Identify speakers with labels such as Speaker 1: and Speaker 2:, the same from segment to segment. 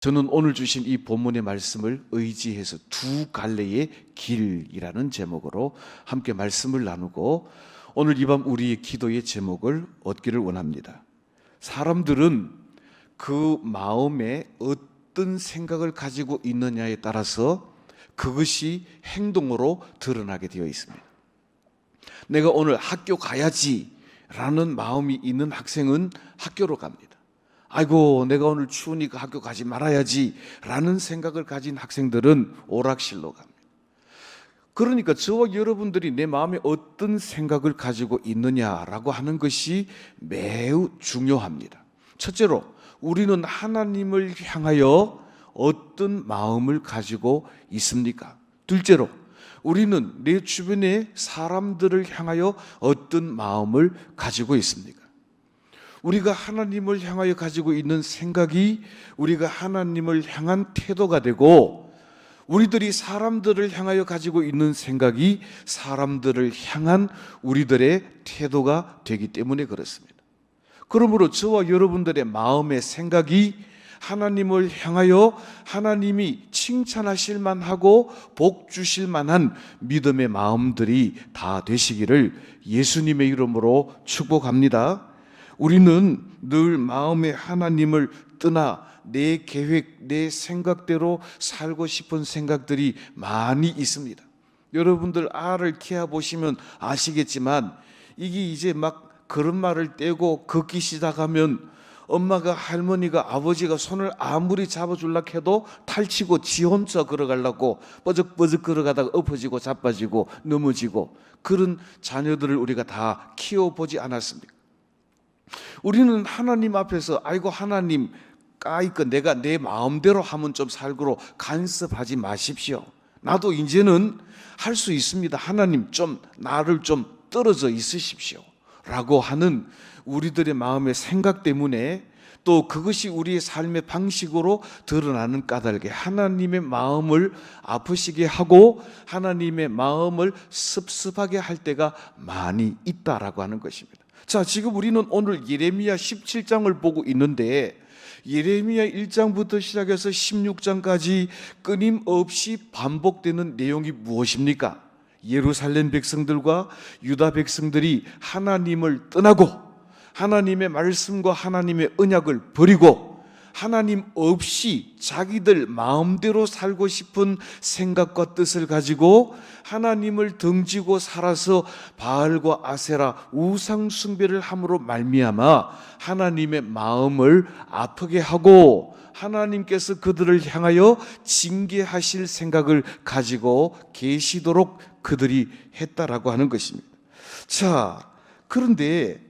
Speaker 1: 저는 오늘 주신 이 본문의 말씀을 의지해서 두 갈래의 길이라는 제목으로 함께 말씀을 나누고 오늘 이 밤 우리의 기도의 제목을 얻기를 원합니다. 사람들은 그 마음에 어떤 생각을 가지고 있느냐에 따라서 그것이 행동으로 드러나게 되어 있습니다. 내가 오늘 학교 가야지 라는 마음이 있는 학생은 학교로 갑니다. 아이고, 내가 오늘 추우니까 학교 가지 말아야지 라는 생각을 가진 학생들은 오락실로 갑니다. 그러니까 저와 여러분들이 내 마음에 어떤 생각을 가지고 있느냐라고 하는 것이 매우 중요합니다. 첫째로 우리는 하나님을 향하여 어떤 마음을 가지고 있습니까? 둘째로 우리는 내 주변의 사람들을 향하여 어떤 마음을 가지고 있습니까? 우리가 하나님을 향하여 가지고 있는 생각이 우리가 하나님을 향한 태도가 되고, 우리들이 사람들을 향하여 가지고 있는 생각이 사람들을 향한 우리들의 태도가 되기 때문에 그렇습니다. 그러므로 저와 여러분들의 마음의 생각이 하나님을 향하여 하나님이 칭찬하실 만하고 복 주실 만한 믿음의 마음들이 다 되시기를 예수님의 이름으로 축복합니다. 우리는 늘 마음에 하나님을 떠나 내 계획, 내 생각대로 살고 싶은 생각들이 많이 있습니다. 여러분들 알을 키워보시면 아시겠지만 이게 이제 막 걸음마를 떼고 걷기 시작하면 엄마가, 할머니가, 아버지가 손을 아무리 잡아주려고 해도 탈치고 지 혼자 걸어가려고 뻐적뻐적 걸어가다가 엎어지고 자빠지고 넘어지고, 그런 자녀들을 우리가 다 키워보지 않았습니까? 우리는 하나님 앞에서 아이고 하나님 까이거 내가 내 마음대로 하면 좀 살고로 간섭하지 마십시오. 나도 이제는 할 수 있습니다. 하나님 좀 나를 좀 떨어져 있으십시오 라고 하는 우리들의 마음의 생각 때문에, 또 그것이 우리의 삶의 방식으로 드러나는 까닭에 하나님의 마음을 아프시게 하고 하나님의 마음을 섭섭하게 할 때가 많이 있다라고 하는 것입니다. 자, 지금 우리는 오늘 예레미야 17장을 보고 있는데, 예레미야 1장부터 시작해서 16장까지 끊임없이 반복되는 내용이 무엇입니까? 예루살렘 백성들과 유다 백성들이 하나님을 떠나고 하나님의 말씀과 하나님의 언약을 버리고 하나님 없이 자기들 마음대로 살고 싶은 생각과 뜻을 가지고 하나님을 등지고 살아서 바알과 아세라 우상 숭배를 함으로 말미암아 하나님의 마음을 아프게 하고 하나님께서 그들을 향하여 징계하실 생각을 가지고 계시도록 그들이 했다라고 하는 것입니다. 자, 그런데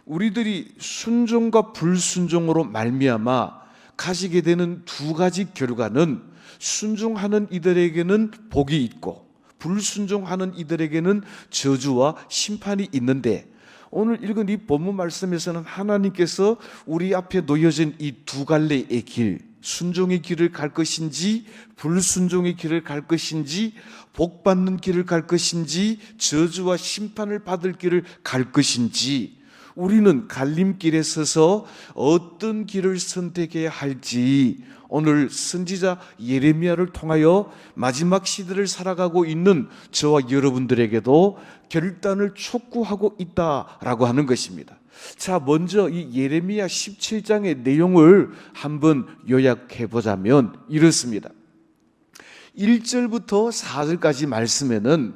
Speaker 1: 우리들이 순종과 불순종으로 말미암아 가지게 되는 두 가지 결과는, 순종하는 이들에게는 복이 있고 불순종하는 이들에게는 저주와 심판이 있는데, 오늘 읽은 이 본문 말씀에서는 하나님께서 우리 앞에 놓여진 이 두 갈래의 길, 순종의 길을 갈 것인지 불순종의 길을 갈 것인지, 복받는 길을 갈 것인지 저주와 심판을 받을 길을 갈 것인지, 우리는 갈림길에 서서 어떤 길을 선택해야 할지 오늘 선지자 예레미야를 통하여 마지막 시대를 살아가고 있는 저와 여러분들에게도 결단을 촉구하고 있다라고 하는 것입니다. 자, 먼저 이 예레미야 17장의 내용을 한번 요약해 보자면 이렇습니다. 1절부터 4절까지 말씀에는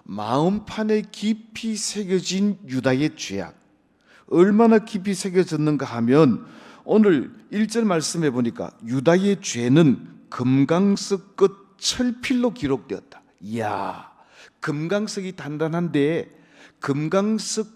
Speaker 1: 마음판에 깊이 새겨진 유다의 죄악, 얼마나 깊이 새겨졌는가 하면 오늘 1절 말씀해 보니까 유다의 죄는 금강석 끝 철필로 기록되었다. 이야, 금강석이 단단한데 금강석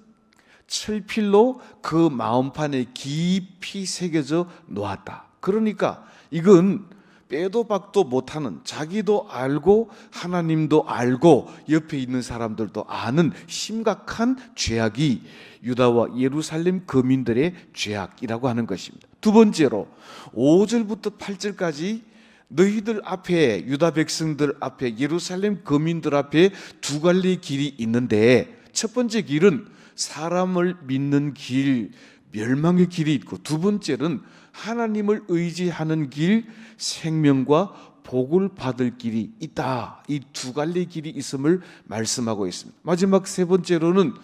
Speaker 1: 철필로 그 마음판에 깊이 새겨져 놓았다. 그러니까 이건 빼도 박도 못하는, 자기도 알고 하나님도 알고 옆에 있는 사람들도 아는 심각한 죄악이 유다와 예루살렘 거민들의 죄악이라고 하는 것입니다. 두 번째로 5절부터 8절까지 너희들 앞에, 유다 백성들 앞에, 예루살렘 거민들 앞에 두 갈래의 길이 있는데, 첫 번째 길은 사람을 믿는 길, 멸망의 길이 있고, 두 번째는 하나님을 의지하는 길, 생명과 복을 받을 길이 있다. 이 두 갈래의 길이 있음을 말씀하고 있습니다. 마지막 세 번째로는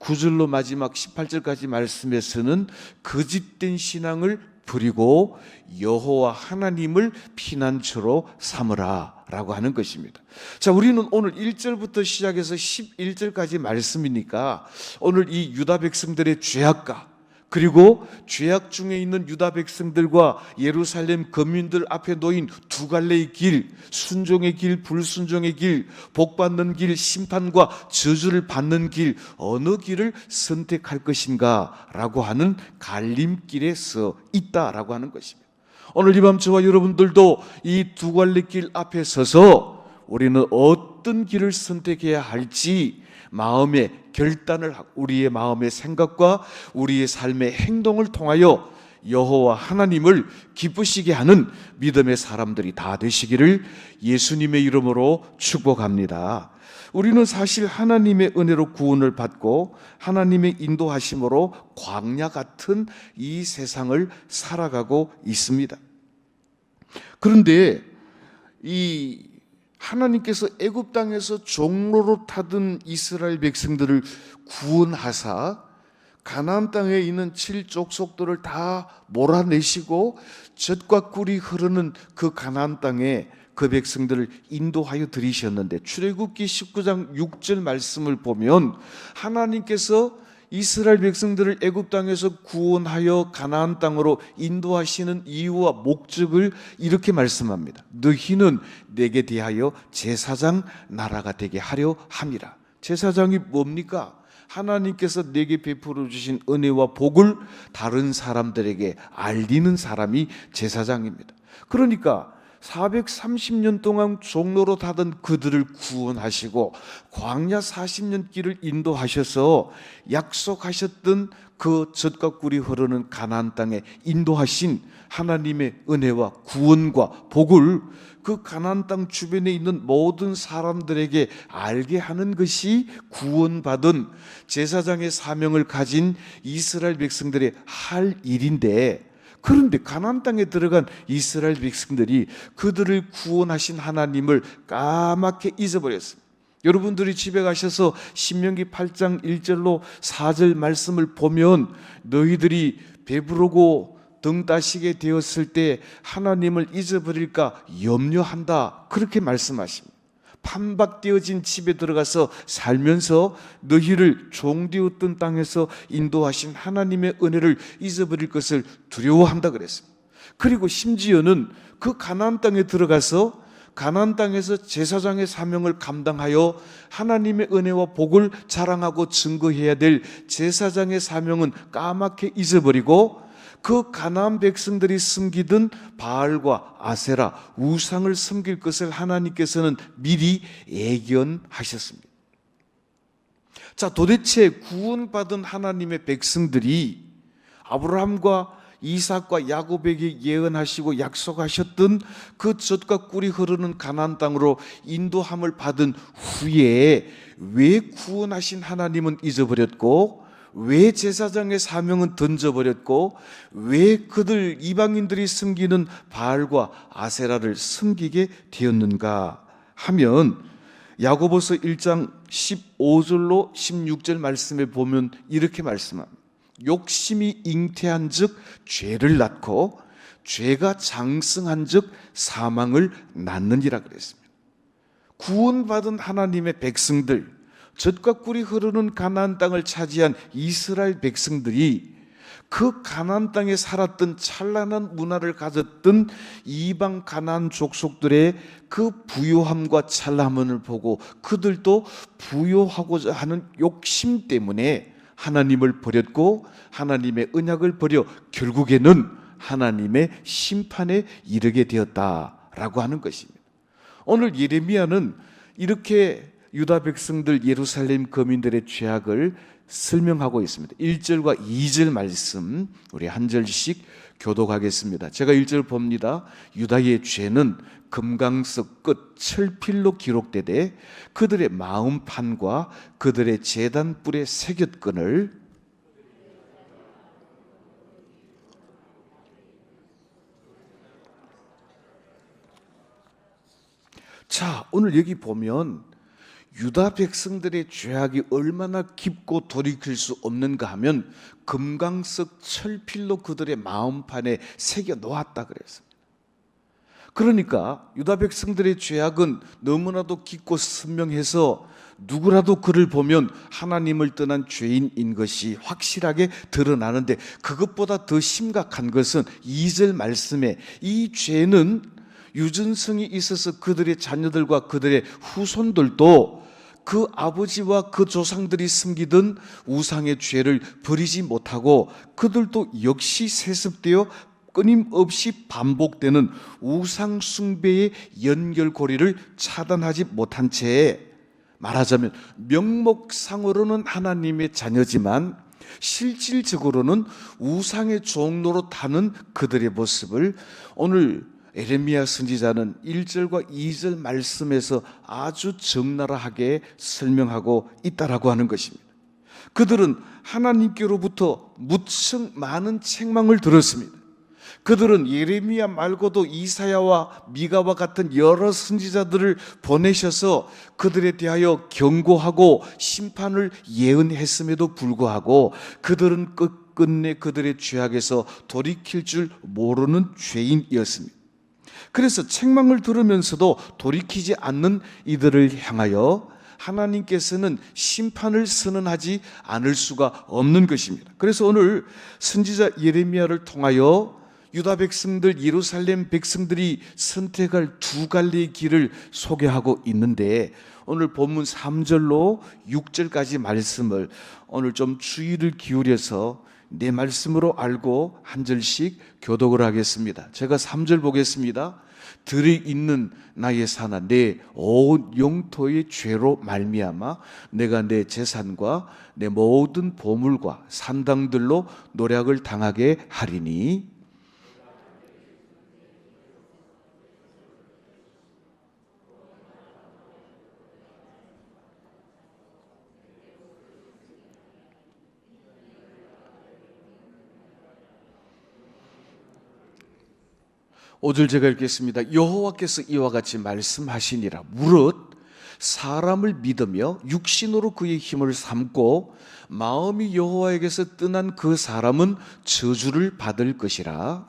Speaker 1: 9절로 마지막 18절까지 말씀에서는 거짓된 신앙을 버리고 여호와 하나님을 피난처로 삼으라 라고 하는 것입니다. 자, 우리는 오늘 1절부터 시작해서 11절까지 말씀이니까 오늘 이 유다 백성들의 죄악과, 그리고 죄악 중에 있는 유다 백성들과 예루살렘 거민들 앞에 놓인 두 갈래의 길, 순종의 길, 불순종의 길, 복받는 길, 심판과 저주를 받는 길, 어느 길을 선택할 것인가 라고 하는 갈림길에 서 있다라고 하는 것입니다. 오늘 이 밤 저와 여러분들도 이 두 갈래 길 앞에 서서 우리는 어떤 길을 선택해야 할지 마음의 결단을 하고, 우리의 마음의 생각과 우리의 삶의 행동을 통하여 여호와 하나님을 기쁘시게 하는 믿음의 사람들이 다 되시기를 예수님의 이름으로 축복합니다. 우리는 사실 하나님의 은혜로 구원을 받고 하나님의 인도하심으로 광야 같은 이 세상을 살아가고 있습니다. 그런데 이 하나님께서 애굽 땅에서 종로로 타던 이스라엘 백성들을 구원하사 가나안 땅에 있는 7족속들을 다 몰아내시고 젖과 꿀이 흐르는 그 가나안 땅에 그 백성들을 인도하여 들이셨는데, 출애굽기 19장 6절 말씀을 보면 하나님께서 이스라엘 백성들을 애굽 땅에서 구원하여 가나안 땅으로 인도하시는 이유와 목적을 이렇게 말씀합니다. 너희는 내게 대하여 제사장 나라가 되게 하려 함이라. 제사장이 뭡니까? 하나님께서 내게 베풀어 주신 은혜와 복을 다른 사람들에게 알리는 사람이 제사장입니다. 그러니까 430년 동안 종로로 타던 그들을 구원하시고 광야 40년 길을 인도하셔서 약속하셨던 그 젖과 꿀이 흐르는 가나안 땅에 인도하신 하나님의 은혜와 구원과 복을 그 가나안 땅 주변에 있는 모든 사람들에게 알게 하는 것이 구원받은 제사장의 사명을 가진 이스라엘 백성들의 할 일인데, 그런데 가나안 땅에 들어간 이스라엘 백성들이 그들을 구원하신 하나님을 까맣게 잊어버렸습니다. 여러분들이 집에 가셔서 신명기 8장 1절로 4절 말씀을 보면 너희들이 배부르고 등 따시게 되었을 때 하나님을 잊어버릴까 염려한다, 그렇게 말씀하십니다. 판박되어진 집에 들어가서 살면서 너희를 종되었던 땅에서 인도하신 하나님의 은혜를 잊어버릴 것을 두려워한다 그랬습니다. 그리고 심지어는 그 가나안 땅에 들어가서 가나안 땅에서 제사장의 사명을 감당하여 하나님의 은혜와 복을 자랑하고 증거해야 될 제사장의 사명은 까맣게 잊어버리고 그 가나안 백성들이 섬기던 바알과 아세라 우상을 섬길 것을 하나님께서는 미리 예견하셨습니다. 자, 도대체 구원받은 하나님의 백성들이 아브라함과 이삭과 야곱에게 예언하시고 약속하셨던 그 젖과 꿀이 흐르는 가나안 땅으로 인도함을 받은 후에 왜 구원하신 하나님은 잊어버렸고, 왜 제사장의 사명은 던져버렸고, 왜 그들 이방인들이 섬기는 바알과 아세라를 섬기게 되었는가 하면 야고보서 1장 15절로 16절 말씀에 보면 이렇게 말씀합니다. 욕심이 잉태한 즉 죄를 낳고 죄가 장성한 즉 사망을 낳느니라 그랬습니다. 구원받은 하나님의 백성들, 젖과 꿀이 흐르는 가나안 땅을 차지한 이스라엘 백성들이 그 가나안 땅에 살았던 찬란한 문화를 가졌던 이방 가나안 족속들의 그 부요함과 찬란함을 보고 그들도 부요하고자 하는 욕심 때문에 하나님을 버렸고 하나님의 언약을 버려 결국에는 하나님의 심판에 이르게 되었다라고 하는 것입니다. 오늘 예레미야는 이렇게 유다 백성들, 예루살렘 거민들의 죄악을 설명하고 있습니다. 1절과 2절 말씀 우리 한 절씩 교독하겠습니다. 제가 1절 봅니다. 유다의 죄는 금강석 끝 철필로 기록되되 그들의 마음판과 그들의 제단 뿔의 새겼건을 자, 오늘 여기 보면 유다 백성들의 죄악이 얼마나 깊고 돌이킬 수 없는가 하면 금강석 철필로 그들의 마음판에 새겨 놓았다 그랬습니다. 그러니까 유다 백성들의 죄악은 너무나도 깊고 선명해서 누구라도 그를 보면 하나님을 떠난 죄인인 것이 확실하게 드러나는데, 그것보다 더 심각한 것은 2절 말씀에 이 죄는 유전성이 있어서 그들의 자녀들과 그들의 후손들도 그 아버지와 그 조상들이 숨기던 우상의 죄를 버리지 못하고 그들도 역시 세습되어 끊임없이 반복되는 우상 숭배의 연결고리를 차단하지 못한 채, 말하자면 명목상으로는 하나님의 자녀지만 실질적으로는 우상의 종로로 타는 그들의 모습을 오늘 에레미야 선지자는 1절과 2절 말씀에서 아주 적나라하게 설명하고 있다라고 하는 것입니다. 그들은 하나님께로부터 무척 많은 책망을 들었습니다. 그들은 예레미야 말고도 이사야와 미가와 같은 여러 선지자들을 보내셔서 그들에 대하여 경고하고 심판을 예언했음에도 불구하고 그들은 끝끝내 그들의 죄악에서 돌이킬 줄 모르는 죄인이었습니다. 그래서 책망을 들으면서도 돌이키지 않는 이들을 향하여 하나님께서는 심판을 선언하지 않을 수가 없는 것입니다. 그래서 오늘 선지자 예레미야를 통하여 유다 백성들, 예루살렘 백성들이 선택할 두 갈래의 길을 소개하고 있는데, 오늘 본문 3절로 6절까지 말씀을 오늘 좀 주의를 기울여서 내 말씀으로 알고 한 절씩 교독을 하겠습니다. 제가 3절 보겠습니다. 들이 있는 나의 산아, 내 온 영토의 죄로 말미암아 내가 내 재산과 내 모든 보물과 산당들로 노략을 당하게 하리니, 오절 제가 읽겠습니다. 여호와께서 이와 같이 말씀하시니라. 무릇 사람을 믿으며 육신으로 그의 힘을 삼고 마음이 여호와에게서 떠난 그 사람은 저주를 받을 것이라.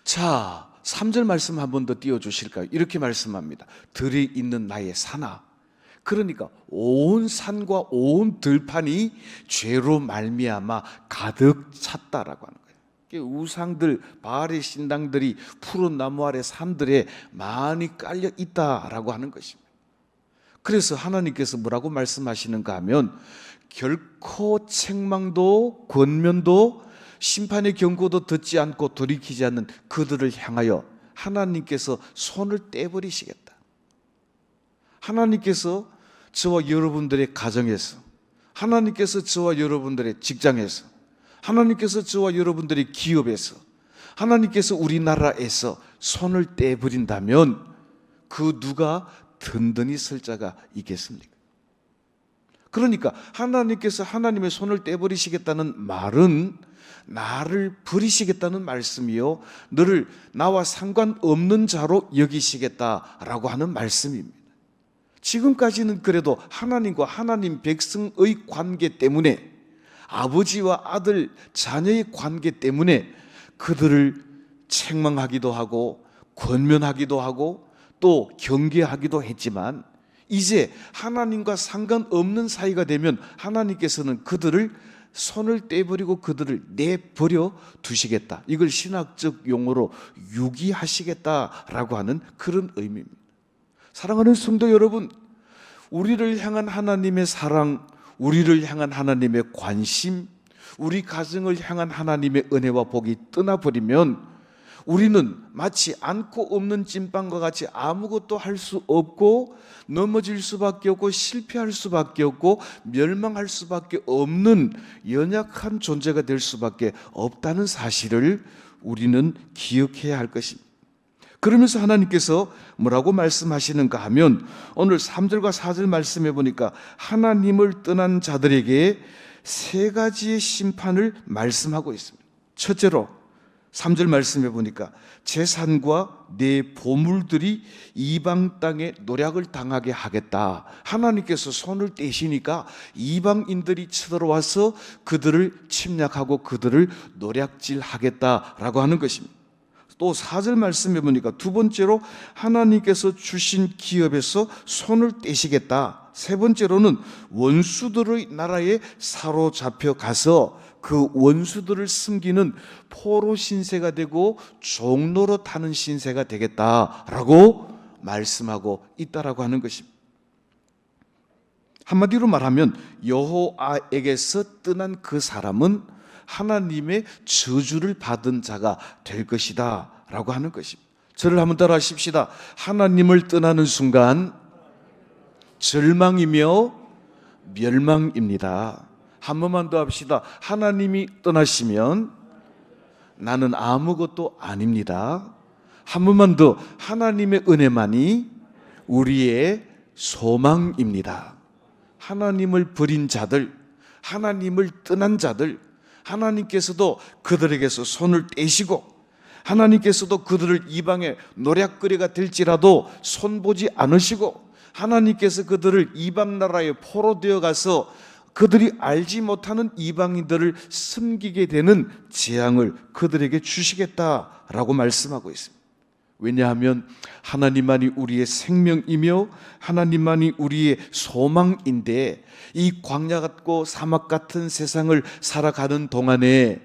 Speaker 1: 자, 3절 말씀 한 번 더 띄워주실까요? 이렇게 말씀합니다. 들이 있는 나의 산아. 그러니까 온 산과 온 들판이 죄로 말미암아 가득 찼다라고 하는 거예요. 우상들, 바알의 신당들이 푸른 나무 아래 산들에 많이 깔려 있다라고 하는 것입니다. 그래서 하나님께서 뭐라고 말씀하시는가 하면 결코 책망도 권면도 심판의 경고도 듣지 않고 돌이키지 않는 그들을 향하여 하나님께서 손을 떼버리시겠다. 하나님께서 저와 여러분들의 가정에서, 하나님께서 저와 여러분들의 직장에서, 하나님께서 저와 여러분들의 기업에서, 하나님께서 우리나라에서 손을 떼버린다면 그 누가 든든히 설 자가 있겠습니까? 그러니까 하나님께서 하나님의 손을 떼버리시겠다는 말은 나를 버리시겠다는 말씀이요, 너를 나와 상관없는 자로 여기시겠다라고 하는 말씀입니다. 지금까지는 그래도 하나님과 하나님 백성의 관계 때문에, 아버지와 아들 자녀의 관계 때문에 그들을 책망하기도 하고 권면하기도 하고 또 경계하기도 했지만, 이제 하나님과 상관없는 사이가 되면 하나님께서는 그들을 손을 떼버리고 그들을 내버려 두시겠다. 이걸 신학적 용어로 유기하시겠다라고 하는 그런 의미입니다. 사랑하는 성도 여러분, 우리를 향한 하나님의 사랑, 우리를 향한 하나님의 관심, 우리 가정을 향한 하나님의 은혜와 복이 떠나버리면 우리는 마치 않고 없는 찐빵과 같이 아무것도 할 수 없고 넘어질 수밖에 없고 실패할 수밖에 없고 멸망할 수밖에 없는 연약한 존재가 될 수밖에 없다는 사실을 우리는 기억해야 할 것입니다. 그러면서 하나님께서 뭐라고 말씀하시는가 하면 오늘 3절과 4절 말씀해 보니까 하나님을 떠난 자들에게 세 가지의 심판을 말씀하고 있습니다. 첫째로 3절 말씀해 보니까 재산과 내 보물들이 이방 땅에 노략을 당하게 하겠다. 하나님께서 손을 떼시니까 이방인들이 쳐들어와서 그들을 침략하고 그들을 노략질하겠다라고 하는 것입니다. 또 4절 말씀해 보니까 두 번째로 하나님께서 주신 기업에서 손을 떼시겠다. 세 번째로는 원수들의 나라에 사로잡혀 가서 그 원수들을 숨기는 포로 신세가 되고 종로로 타는 신세가 되겠다라고 말씀하고 있다라고 하는 것입니다. 한마디로 말하면 여호와에게서 떠난 그 사람은 하나님의 저주를 받은 자가 될 것이다 라고 하는 것입니다. 저를 한번 따라 하십시다. 하나님을 떠나는 순간 절망이며 멸망입니다. 한 번만 더 합시다. 하나님이 떠나시면 나는 아무것도 아닙니다. 한 번만 더. 하나님의 은혜만이 우리의 소망입니다. 하나님을 버린 자들, 하나님을 떠난 자들, 하나님께서도 그들에게서 손을 떼시고 하나님께서도 그들을 이방의 노략거리가 될지라도 손보지 않으시고 하나님께서 그들을 이방 나라에 포로 되어 가서 그들이 알지 못하는 이방인들을 섬기게 되는 재앙을 그들에게 주시겠다라고 말씀하고 있습니다. 왜냐하면 하나님만이 우리의 생명이며 하나님만이 우리의 소망인데 이 광야 같고 사막 같은 세상을 살아가는 동안에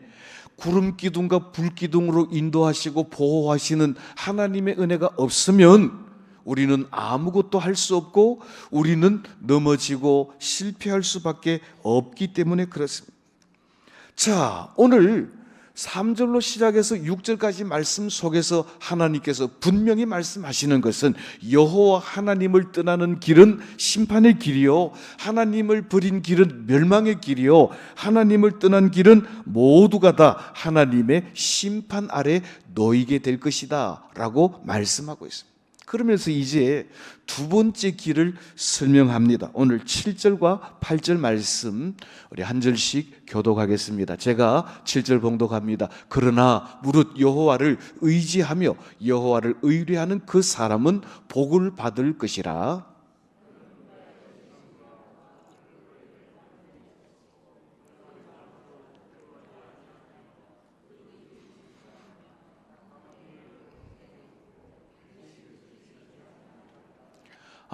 Speaker 1: 구름 기둥과 불 기둥으로 인도하시고 보호하시는 하나님의 은혜가 없으면 우리는 아무것도 할 수 없고 우리는 넘어지고 실패할 수밖에 없기 때문에 그렇습니다. 자, 오늘 3절로 시작해서 6절까지 말씀 속에서 하나님께서 분명히 말씀하시는 것은 여호와 하나님을 떠나는 길은 심판의 길이요 하나님을 버린 길은 멸망의 길이요 하나님을 떠난 길은 모두가 다 하나님의 심판 아래 놓이게 될 것이다 라고 말씀하고 있습니다. 그러면서 이제 두 번째 길을 설명합니다. 오늘 7절과 8절 말씀 우리 한 절씩 교독하겠습니다. 제가 7절 봉독합니다. 그러나 무릇 여호와를 의지하며 여호와를 의뢰하는 그 사람은 복을 받을 것이라.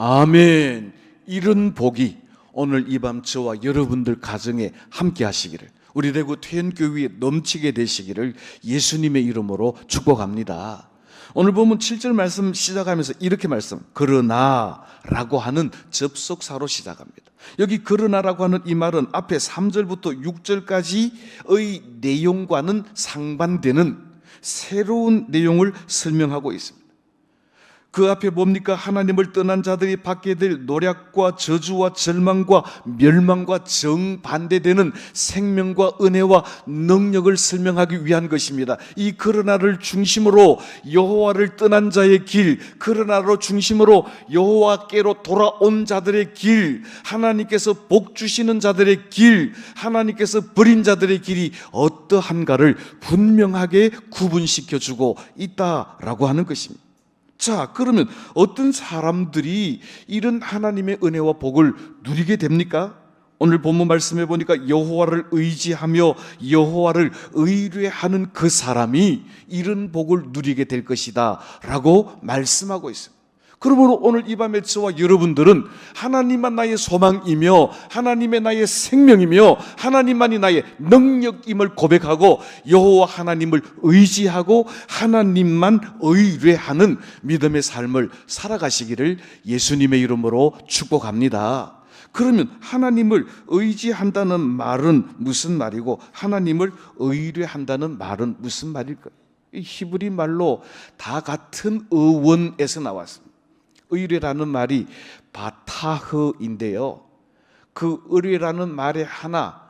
Speaker 1: 아멘. 이런 복이 오늘 이 밤 저와 여러분들 가정에 함께 하시기를, 우리 대구 태연교회에 넘치게 되시기를 예수님의 이름으로 축복합니다. 오늘 보면 7절 말씀 시작하면서 이렇게 말씀, 그러나 라고 하는 접속사로 시작합니다. 여기 그러나라고 하는 이 말은 앞에 3절부터 6절까지의 내용과는 상반되는 새로운 내용을 설명하고 있습니다. 그 앞에 뭡니까? 하나님을 떠난 자들이 받게 될 노략과 저주와 절망과 멸망과 정반대되는 생명과 은혜와 능력을 설명하기 위한 것입니다. 이 그러나를 중심으로 여호와를 떠난 자의 길, 그러나로 중심으로 여호와께로 돌아온 자들의 길, 하나님께서 복 주시는 자들의 길, 하나님께서 버린 자들의 길이 어떠한가를 분명하게 구분시켜주고 있다라고 하는 것입니다. 자, 그러면 어떤 사람들이 이런 하나님의 은혜와 복을 누리게 됩니까? 오늘 본문 말씀해 보니까 여호와를 의지하며 여호와를 의뢰하는 그 사람이 이런 복을 누리게 될 것이다 라고 말씀하고 있습니다. 그러므로 오늘 이 밤에 저와 여러분들은 하나님만 나의 소망이며 하나님의 나의 생명이며 하나님만이 나의 능력임을 고백하고 여호와 하나님을 의지하고 하나님만 의뢰하는 믿음의 삶을 살아가시기를 예수님의 이름으로 축복합니다. 그러면 하나님을 의지한다는 말은 무슨 말이고 하나님을 의뢰한다는 말은 무슨 말일까요? 이 히브리 말로 다 같은 어원에서 나왔습니다. 의뢰라는 말이 바타흐인데요, 그 의뢰라는 말에 하나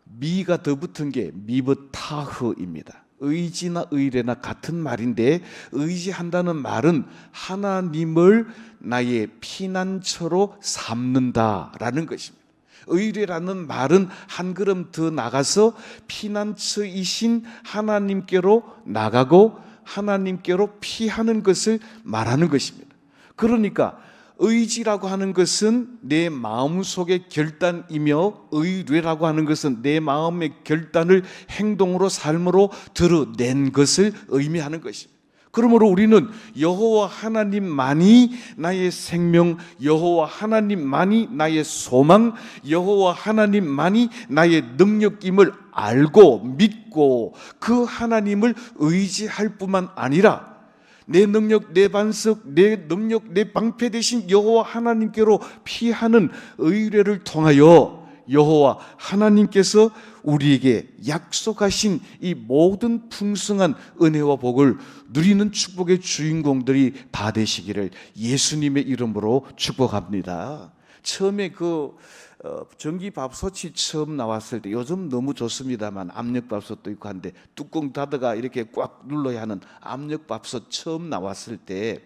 Speaker 1: 미가 더 붙은 게 미브타흐입니다. 의지나 의뢰나 같은 말인데, 의지한다는 말은 하나님을 나의 피난처로 삼는다라는 것입니다. 의뢰라는 말은 한 걸음 더 나가서 피난처이신 하나님께로 나가고 하나님께로 피하는 것을 말하는 것입니다. 그러니까 의지라고 하는 것은 내 마음속의 결단이며, 의뢰라고 하는 것은 내 마음의 결단을 행동으로, 삶으로 드러낸 것을 의미하는 것입니다. 그러므로 우리는 여호와 하나님만이 나의 생명, 여호와 하나님만이 나의 소망, 여호와 하나님만이 나의 능력임을 알고 믿고 그 하나님을 의지할 뿐만 아니라 내 능력, 내 반석, 내 능력, 내 방패 되신 여호와 하나님께로 피하는 의뢰를 통하여 여호와 하나님께서 우리에게 약속하신 이 모든 풍성한 은혜와 복을 누리는 축복의 주인공들이 다 되시기를 예수님의 이름으로 축복합니다. 처음에 전기밥솥이 처음 나왔을 때, 요즘 너무 좋습니다만 압력밥솥도 있고 한데, 뚜껑 닫아가 이렇게 꽉 눌러야 하는 압력밥솥 처음 나왔을 때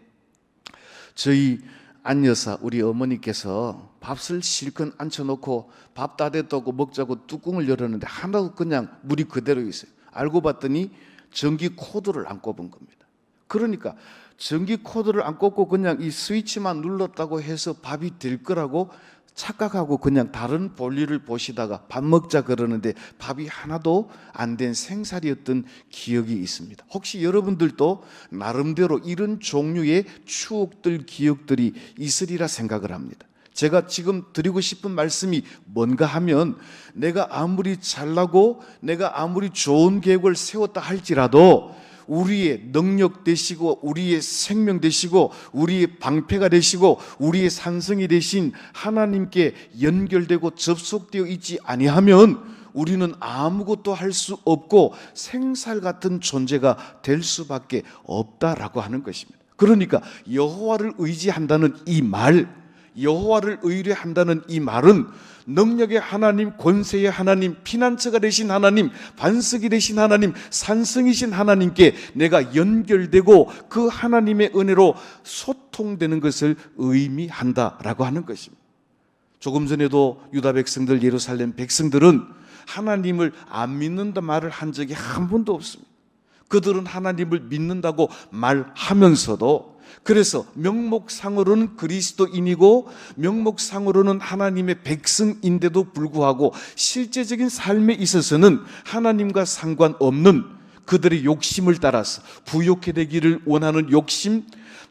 Speaker 1: 저희 안여사, 우리 어머니께서 밥을 실컷 앉혀놓고 밥 다 됐다고 먹자고 뚜껑을 열었는데 하나도 그냥 물이 그대로 있어요. 알고 봤더니 전기 코드를 안 꼽은 겁니다. 그러니까 전기 코드를 안 꼽고 그냥 이 스위치만 눌렀다고 해서 밥이 될 거라고 착각하고 그냥 다른 볼일을 보시다가 밥 먹자 그러는데 밥이 하나도 안 된 생살이었던 기억이 있습니다. 혹시 여러분들도 나름대로 이런 종류의 추억들, 기억들이 있으리라 생각을 합니다. 제가 지금 드리고 싶은 말씀이 뭔가 하면, 내가 아무리 잘나고 내가 아무리 좋은 계획을 세웠다 할지라도 우리의 능력 되시고 우리의 생명 되시고 우리의 방패가 되시고 우리의 산성이 되신 하나님께 연결되고 접속되어 있지 아니하면 우리는 아무것도 할 수 없고 생살 같은 존재가 될 수밖에 없다라고 하는 것입니다. 그러니까 여호와를 의지한다는 이 말, 여호와를 의뢰한다는 이 말은 능력의 하나님, 권세의 하나님, 피난처가 되신 하나님, 반석이 되신 하나님, 산성이신 하나님께 내가 연결되고 그 하나님의 은혜로 소통되는 것을 의미한다라고 하는 것입니다. 조금 전에도 유다 백성들, 예루살렘 백성들은 하나님을 안 믿는다 말을 한 적이 한 번도 없습니다. 그들은 하나님을 믿는다고 말하면서도, 그래서 명목상으로는 그리스도인이고 명목상으로는 하나님의 백성인데도 불구하고 실제적인 삶에 있어서는 하나님과 상관없는 그들의 욕심을 따라서 부욕해 되기를 원하는 욕심,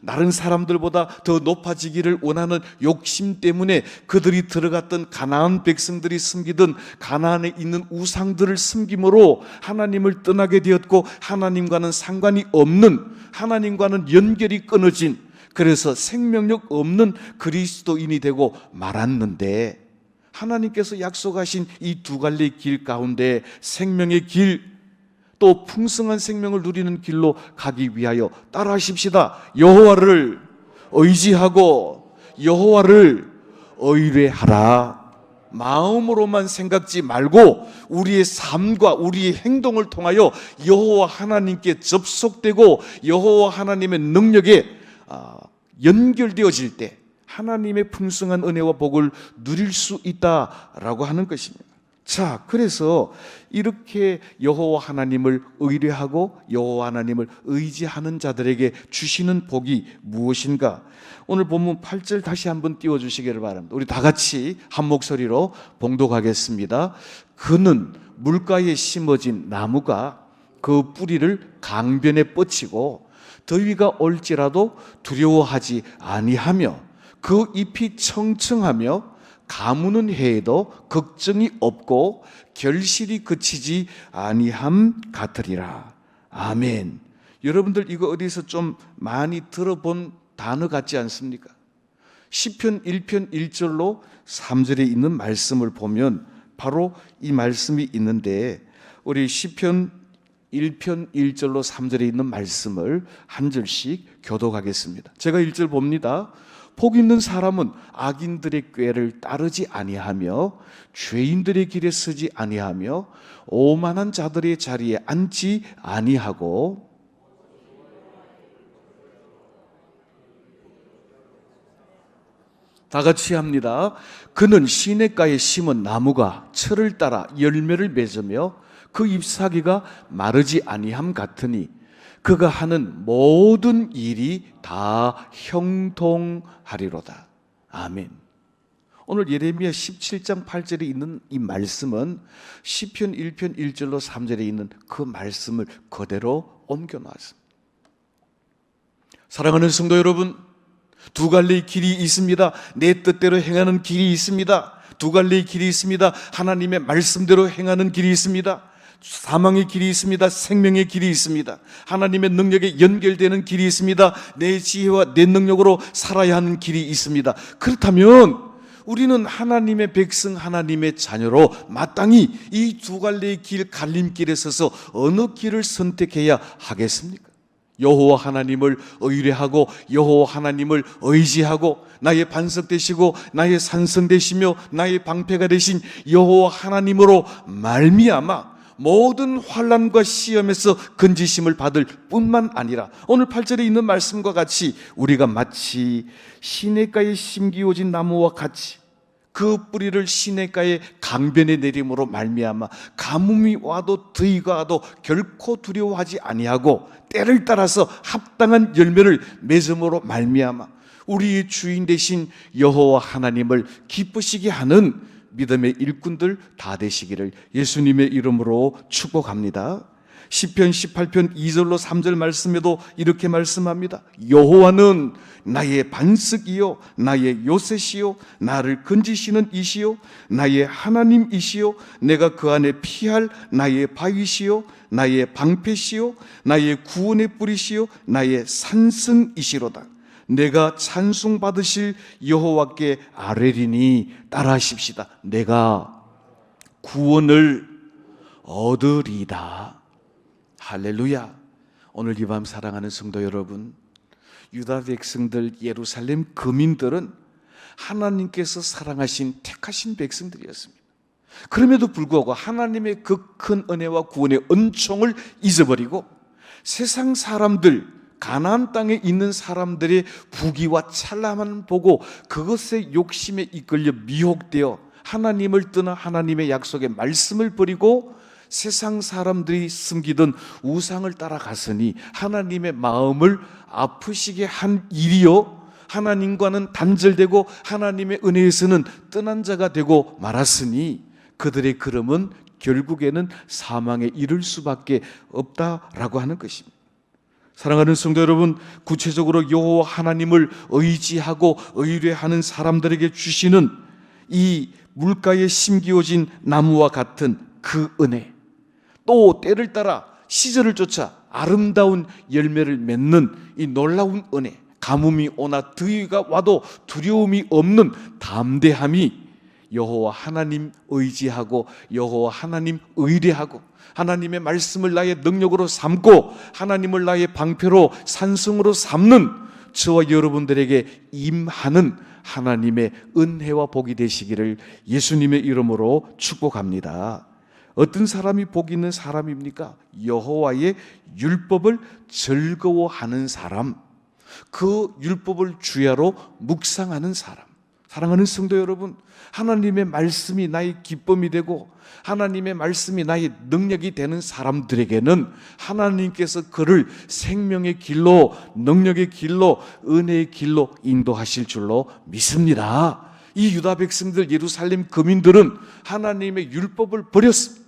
Speaker 1: 다른 사람들보다 더 높아지기를 원하는 욕심 때문에 그들이 들어갔던 가나안 백성들이 섬기던 가나안에 있는 우상들을 섬김으로 하나님을 떠나게 되었고, 하나님과는 상관이 없는, 하나님과는 연결이 끊어진, 그래서 생명력 없는 그리스도인이 되고 말았는데, 하나님께서 약속하신 이 두 갈래의 길 가운데 생명의 길, 또 풍성한 생명을 누리는 길로 가기 위하여 따라하십시다. 여호와를 의지하고 여호와를 의뢰하라. 마음으로만 생각지 말고 우리의 삶과 우리의 행동을 통하여 여호와 하나님께 접속되고 여호와 하나님의 능력에 연결되어질 때 하나님의 풍성한 은혜와 복을 누릴 수 있다라고 하는 것입니다. 자, 그래서 이렇게 여호와 하나님을 의뢰하고 여호와 하나님을 의지하는 자들에게 주시는 복이 무엇인가? 오늘 본문 8절 다시 한번 띄워주시기를 바랍니다. 우리 다 같이 한 목소리로 봉독하겠습니다. 그는 물가에 심어진 나무가 그 뿌리를 강변에 뻗치고 더위가 올지라도 두려워하지 아니하며 그 잎이 청청하며 가무는 해에도 걱정이 없고 결실이 그치지 아니함 같으리라. 아멘. 여러분들 이거 어디서 좀 많이 들어본 단어 같지 않습니까? 시편 1편 1절로 3절에 있는 말씀을 보면 바로 이 말씀이 있는데, 우리 시편 1편 1절로 3절에 있는 말씀을 한 절씩 교독하겠습니다. 제가 1절 봅니다. 복 있는 사람은 악인들의 꾀를 따르지 아니하며 죄인들의 길에 서지 아니하며 오만한 자들의 자리에 앉지 아니하고 다 같이 합니다. 그는 시냇가에 심은 나무가 철을 따라 열매를 맺으며 그 잎사귀가 마르지 아니함 같으니 그가 하는 모든 일이 다 형통하리로다. 아멘. 오늘 예레미야 17장 8절에 있는 이 말씀은 시편 1편 1절로 3절에 있는 그 말씀을 그대로 옮겨 놨습니다. 사랑하는 성도 여러분, 두 갈래의 길이 있습니다. 내 뜻대로 행하는 길이 있습니다. 두 갈래의 길이 있습니다. 하나님의 말씀대로 행하는 길이 있습니다. 사망의 길이 있습니다. 생명의 길이 있습니다. 하나님의 능력에 연결되는 길이 있습니다. 내 지혜와 내 능력으로 살아야 하는 길이 있습니다. 그렇다면 우리는 하나님의 백성, 하나님의 자녀로 마땅히 이 두 갈래의 길, 갈림길에 서서 어느 길을 선택해야 하겠습니까? 여호와 하나님을 의뢰하고 여호와 하나님을 의지하고 나의 반석 되시고 나의 산성 되시며 나의 방패가 되신 여호와 하나님으로 말미암아 모든 환난과 시험에서 건지심을 받을 뿐만 아니라 오늘 8절에 있는 말씀과 같이 우리가 마치 시냇가에 심기워진 나무와 같이 그 뿌리를 시냇가의 강변에 내림으로 말미암아 가뭄이 와도 더위가 와도 결코 두려워하지 아니하고 때를 따라서 합당한 열매를 맺음으로 말미암아 우리의 주인 되신 여호와 하나님을 기쁘시게 하는 믿음의 일꾼들 다 되시기를 예수님의 이름으로 축복합니다. 시편 18편 2절로 3절 말씀에도 이렇게 말씀합니다. 여호와는 나의 반석이요 나의 요새시요 나를 건지시는 이시요 나의 하나님이시요 내가 그 안에 피할 나의 바위시요 나의 방패시요 나의 구원의 뿌리시요 나의 산성이시로다. 내가 찬송 받으실 여호와께 아뢰리니 따라하십시다. 내가 구원을 얻으리다. 할렐루야. 오늘 이 밤 사랑하는 성도 여러분, 유다 백성들, 예루살렘 거민들은 하나님께서 사랑하신 택하신 백성들이었습니다. 그럼에도 불구하고 하나님의 그 큰 은혜와 구원의 은총을 잊어버리고 세상 사람들, 가나안 땅에 있는 사람들의 부귀와 찬란함을 보고 그것의 욕심에 이끌려 미혹되어 하나님을 떠나 하나님의 약속의 말씀을 버리고 세상 사람들이 숨기던 우상을 따라갔으니 하나님의 마음을 아프시게 한 일이요 하나님과는 단절되고 하나님의 은혜에서는 떠난 자가 되고 말았으니 그들의 걸음은 결국에는 사망에 이를 수밖에 없다라고 하는 것입니다. 사랑하는 성도 여러분, 구체적으로 여호와 하나님을 의지하고 의뢰하는 사람들에게 주시는 이 물가에 심기워진 나무와 같은 그 은혜, 또 때를 따라 시절을 쫓아 아름다운 열매를 맺는 이 놀라운 은혜, 가뭄이 오나 더위가 와도 두려움이 없는 담대함이 여호와 하나님 의지하고 여호와 하나님 의뢰하고 하나님의 말씀을 나의 능력으로 삼고 하나님을 나의 방패로 산성으로 삼는 저와 여러분들에게 임하는 하나님의 은혜와 복이 되시기를 예수님의 이름으로 축복합니다. 어떤 사람이 복 있는 사람입니까? 여호와의 율법을 즐거워하는 사람, 그 율법을 주야로 묵상하는 사람. 사랑하는 성도 여러분, 하나님의 말씀이 나의 기쁨이 되고 하나님의 말씀이 나의 능력이 되는 사람들에게는 하나님께서 그를 생명의 길로, 능력의 길로, 은혜의 길로 인도하실 줄로 믿습니다. 이 유다 백성들, 예루살렘 거민들은 하나님의 율법을 버렸습니다.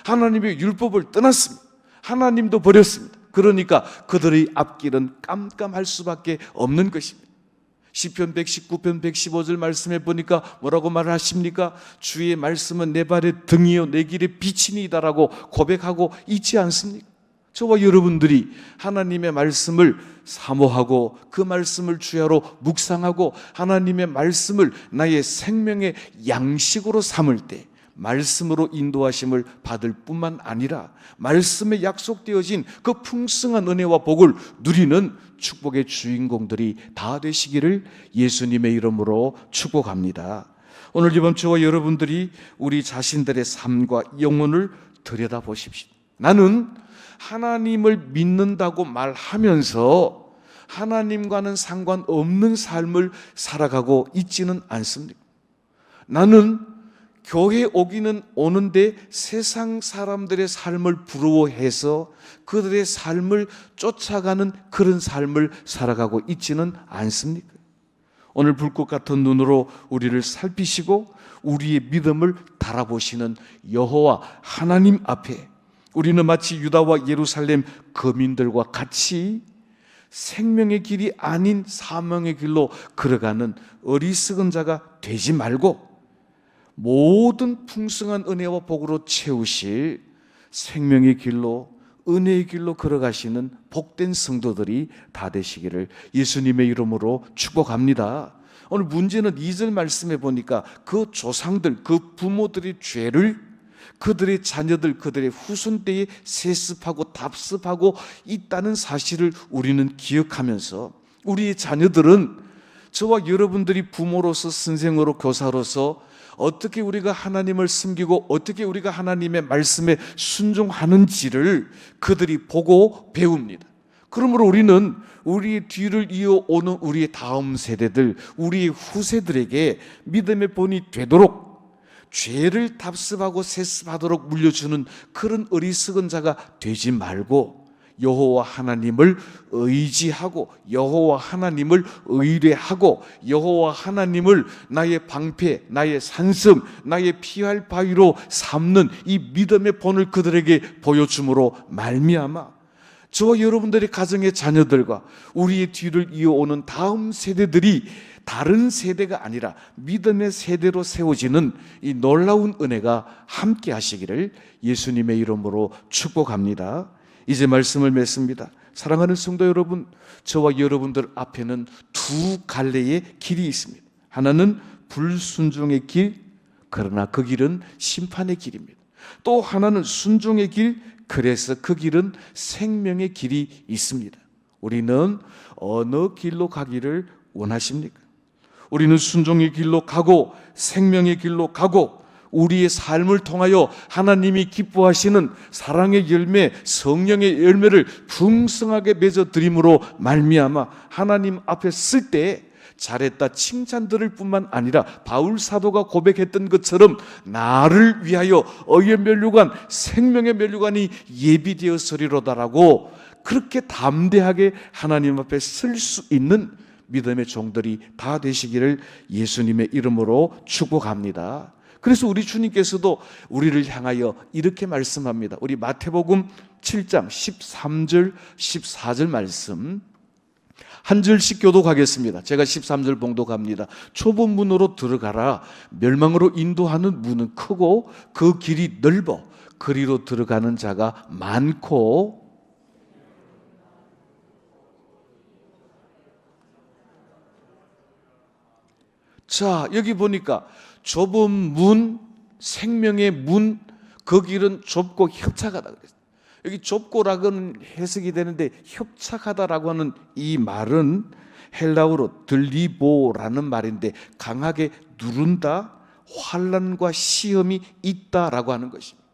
Speaker 1: 하나님의 율법을 떠났습니다. 하나님도 버렸습니다. 그러니까 그들의 앞길은 깜깜할 수밖에 없는 것입니다. 시편 119편 115절 말씀해 보니까 뭐라고 말하십니까? 주의 말씀은 내 발의 등이요 내 길의 빛이니이다라고 고백하고 있지 않습니까? 저와 여러분들이 하나님의 말씀을 사모하고 그 말씀을 주야로 묵상하고 하나님의 말씀을 나의 생명의 양식으로 삼을 때 말씀으로 인도하심을 받을 뿐만 아니라 말씀에 약속되어진 그 풍성한 은혜와 복을 누리는 축복의 주인공들이 다 되시기를 예수님의 이름으로 축복합니다. 오늘 이번 주와 여러분들이 우리 자신들의 삶과 영혼을 들여다보십시오. 나는 하나님을 믿는다고 말하면서 하나님과는 상관없는 삶을 살아가고 있지는 않습니까? 나는 교회 오기는 오는데 세상 사람들의 삶을 부러워해서 그들의 삶을 쫓아가는 그런 삶을 살아가고 있지는 않습니까? 오늘 불꽃 같은 눈으로 우리를 살피시고 우리의 믿음을 달아보시는 여호와 하나님 앞에 우리는 마치 유다와 예루살렘 거민들과 같이 생명의 길이 아닌 사망의 길로 걸어가는 어리석은 자가 되지 말고 모든 풍성한 은혜와 복으로 채우실 생명의 길로, 은혜의 길로 걸어가시는 복된 성도들이 다 되시기를 예수님의 이름으로 축복합니다. 오늘 문제는 2절 말씀에 보니까 그 조상들, 그 부모들의 죄를 그들의 자녀들, 그들의 후손 때에 세습하고 답습하고 있다는 사실을 우리는 기억하면서 우리의 자녀들은 저와 여러분들이 부모로서, 선생으로, 교사로서 어떻게 우리가 하나님을 섬기고 어떻게 우리가 하나님의 말씀에 순종하는지를 그들이 보고 배웁니다. 그러므로 우리는 우리의 뒤를 이어오는 우리의 다음 세대들, 우리의 후세들에게 믿음의 본이 되도록 죄를 답습하고 세습하도록 물려주는 그런 어리석은 자가 되지 말고 여호와 하나님을 의지하고 여호와 하나님을 의뢰하고 여호와 하나님을 나의 방패, 나의 산성, 나의 피할 바위로 삼는 이 믿음의 본을 그들에게 보여줌으로 말미암아 저와 여러분들의 가정의 자녀들과 우리의 뒤를 이어오는 다음 세대들이 다른 세대가 아니라 믿음의 세대로 세워지는 이 놀라운 은혜가 함께 하시기를 예수님의 이름으로 축복합니다. 이제 말씀을 맺습니다. 사랑하는 성도 여러분, 저와 여러분들 앞에는 두 갈래의 길이 있습니다. 하나는 불순종의 길, 그러나 그 길은 심판의 길입니다. 또 하나는 순종의 길, 그래서 그 길은 생명의 길이 있습니다. 우리는 어느 길로 가기를 원하십니까? 우리는 순종의 길로 가고 생명의 길로 가고 우리의 삶을 통하여 하나님이 기뻐하시는 사랑의 열매, 성령의 열매를 풍성하게 맺어드림으로 말미암아 하나님 앞에 쓸 때 잘했다 칭찬 들을 뿐만 아니라 바울 사도가 고백했던 것처럼 나를 위하여 의의 면류관, 생명의 면류관이 예비되었으리로다라고 그렇게 담대하게 하나님 앞에 쓸 수 있는 믿음의 종들이 다 되시기를 예수님의 이름으로 축복합니다. 그래서 우리 주님께서도 우리를 향하여 이렇게 말씀합니다. 우리 마태복음 7장 13절 14절 말씀 한 절씩 교독하겠습니다. 제가 13절 봉독합니다. 좁은 문으로 들어가라. 멸망으로 인도하는 문은 크고 그 길이 넓어 그리로 들어가는 자가 많고 자, 여기 보니까 좁은 문, 생명의 문, 그 길은 좁고 협착하다 그랬어요. 여기 좁고라고는 해석이 되는데 협착하다라고 하는 이 말은 헬라어로 들리보라는 말인데 강하게 누른다, 환난과 시험이 있다라고 하는 것입니다.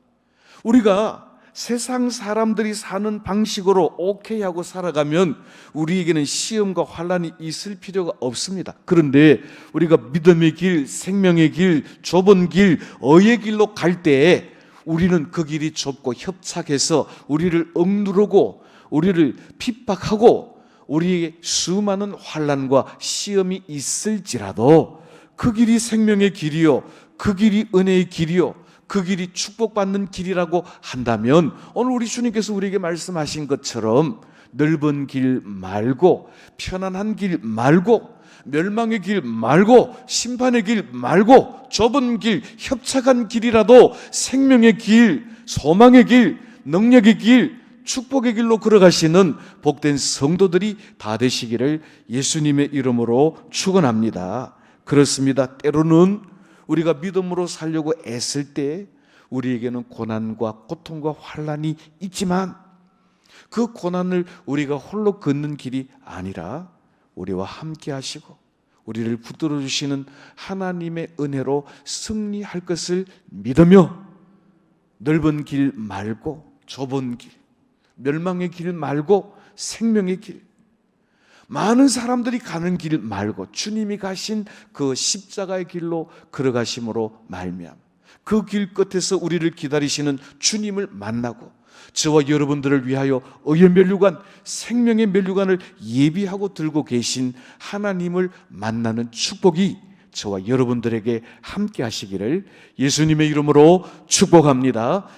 Speaker 1: 우리가 세상 사람들이 사는 방식으로 오케이 하고 살아가면 우리에게는 시험과 환난이 있을 필요가 없습니다. 그런데 우리가 믿음의 길, 생명의 길, 좁은 길, 의의 길로 갈 때에 우리는 그 길이 좁고 협착해서 우리를 억누르고 우리를 핍박하고 우리에게 수많은 환난과 시험이 있을지라도 그 길이 생명의 길이요, 그 길이 은혜의 길이요, 그 길이 축복받는 길이라고 한다면 오늘 우리 주님께서 우리에게 말씀하신 것처럼 넓은 길 말고 편안한 길 말고 멸망의 길 말고 심판의 길 말고 좁은 길, 협착한 길이라도 생명의 길, 소망의 길, 능력의 길, 축복의 길로 걸어가시는 복된 성도들이 다 되시기를 예수님의 이름으로 축원합니다. 그렇습니다. 때로는 우리가 믿음으로 살려고 애쓸 때 우리에게는 고난과 고통과 환난이 있지만 그 고난을 우리가 홀로 걷는 길이 아니라 우리와 함께 하시고 우리를 붙들어 주시는 하나님의 은혜로 승리할 것을 믿으며 넓은 길 말고 좁은 길, 멸망의 길 말고 생명의 길, 많은 사람들이 가는 길 말고 주님이 가신 그 십자가의 길로 걸어가심으로 말미암아 그 길 끝에서 우리를 기다리시는 주님을 만나고 저와 여러분들을 위하여 의의 면류관, 생명의 면류관을 예비하고 들고 계신 하나님을 만나는 축복이 저와 여러분들에게 함께 하시기를 예수님의 이름으로 축복합니다.